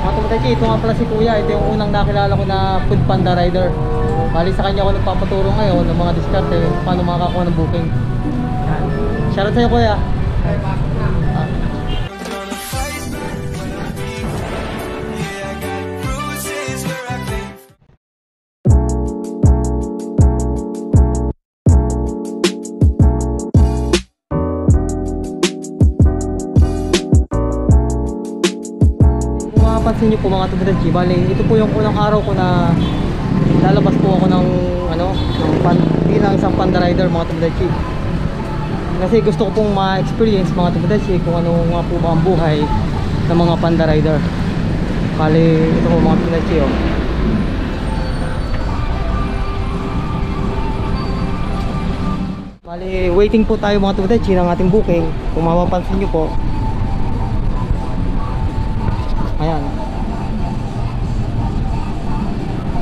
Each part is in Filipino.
Mga tumatay, ito nga pala si Kuya. Ito yung unang nakilala ko na Food Panda rider. Bali sa kanya ako nagpapaturo ngayon ng mga diskarte paano makakakuha ng booking. Yan. Shoutout sa'yo Kuya. Pansin nyo po mga tumidachi, bali ito po yung unang araw ko na lalabas po ako ng ng isang panda rider mga tumidachi. Kasi gusto ko pong ma-experience mga tumidachi kung ano nga po ba ang buhay ng mga panda rider. Bali ito po mga tumidachi oh. Bali waiting po tayo mga tumidachi ng ating booking. Kung mapapansin nyo po, ayan.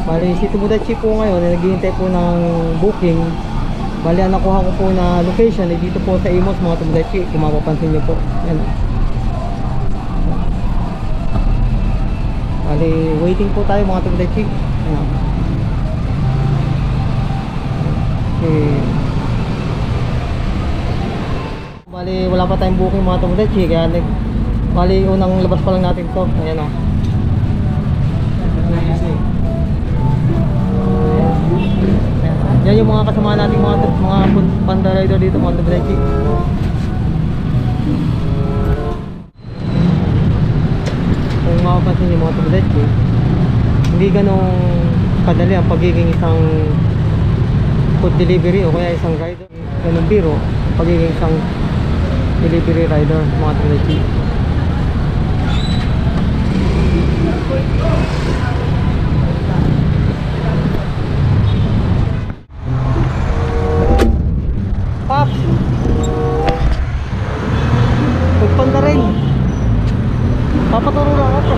Bali si Tomodachi po ngayon naghihintay po ng booking. Bali ang nakuha ko po na location ay dito po sa Imos mga Tomodachi, kung mapapansin nyo po. Ayan. Bali waiting po tayo mga Tomodachi. Ayan. Okay. Bali wala pa tayong booking mga Tomodachi, kaya bali unang labas pa lang natin to. Ayan o. Yan yung mga kasama nating mga panda rider dito mga Tomodachi. Kung makapansin nyo mga Tomodachi, hindi ganong kadali ang pagiging isang food delivery o kaya isang rider. Ganun biro pagiging isang delivery rider mga Tomodachi. Pops, pagpanda rin. Papaturo lang ako.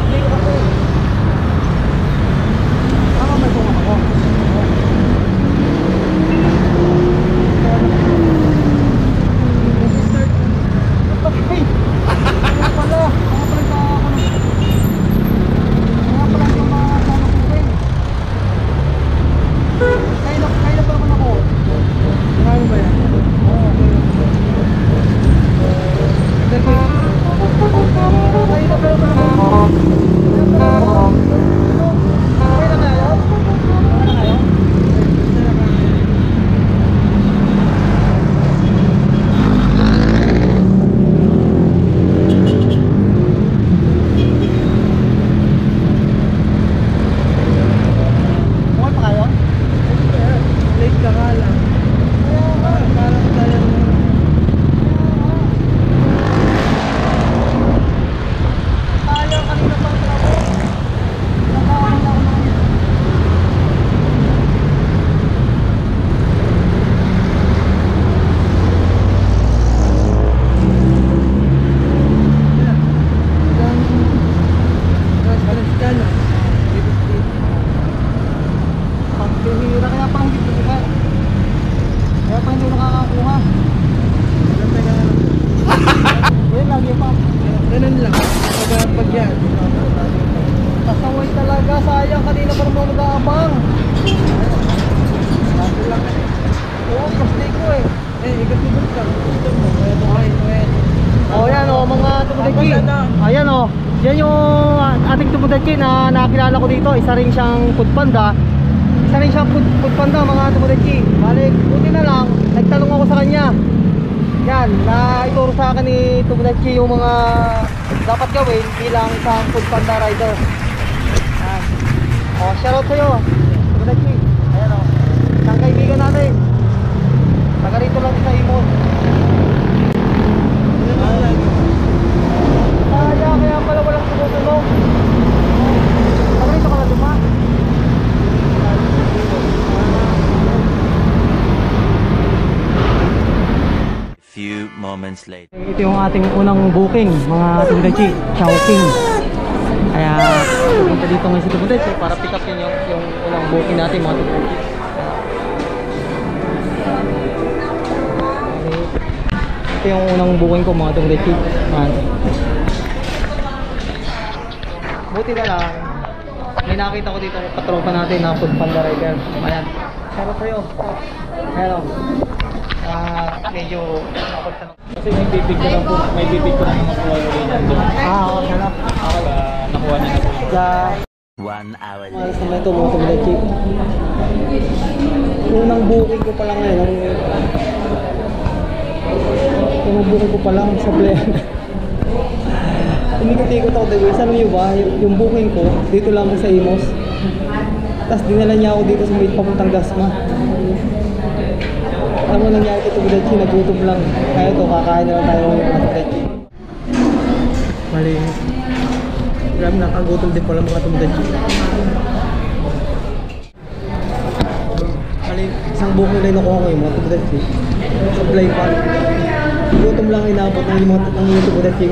Tama may tungan ako. Okay. Ano pala? Ano pala ito ako? Ano pala ito mga nakukuhin? Kailan pala ko naku? Marami ba yan? Kasaway talaga, sayang kanina pa naman nag-aabang. Oo, plastic ko eh. Ikat mo ka. Oh, yan oh, mga Tomodachi. Ayan oh. Yan yung ating Tomodachi na nakilala ko dito. Isa rin siyang food panda. Isa rin siyang food panda mga Tomodachi. Balik, buti na lang, nagtanong ako sa kanya. Yan, na ituro sa akin ni Tomodachi yung mga dapat gawin bilang isang food panda rider. Yan. Oh, shoutout sa'yo Tomodachi. Ayan oh, isang kaibigan natin, taga rito lang sa Imos. Kaya pala walang tumutunog. Taga rito ka na duma. Few moments later. Ito yung ating unang booking mga Tomodachi, Chowking. Kaya pupunta dito ngayon si Tomodachi para pick up yung unang booking natin mga Tomodachi. Ito yung unang booking ko mga Tomodachi. Buti na lang, may nakita ko dito katropa natin na food panda rider. Ayan. Shoutout sa'yo. Ayan o. Medyo nakapagtanong. Kasi may bibig ko lang po, may bibig ko lang nakuha ko rin yan doon. Oo, sarap. Nakuha niya na po. Sa 1 hour malas later. naman ito mga tumilechi. Unang booking ko pa lang ngayon. Unang booking ko pa lang sa Blair. Umikot-ikot ako dito. Sabi niyo ba, yung booking ko, dito lang sa Imos. Tapos dinala niya ako dito sa may papuntang Dasma. Alam mo nangyari ito Tubudachi, nagutom lang. Kaya ito, kakain na lang tayo ng mga Tubudachi. Malinis. Grabe, nakagutom din pala mga Tubudachi. Isang booking na nakuha ko yung mga Tubudachi. Supply pa. Gutom lang inabot ng mga Tubudachi.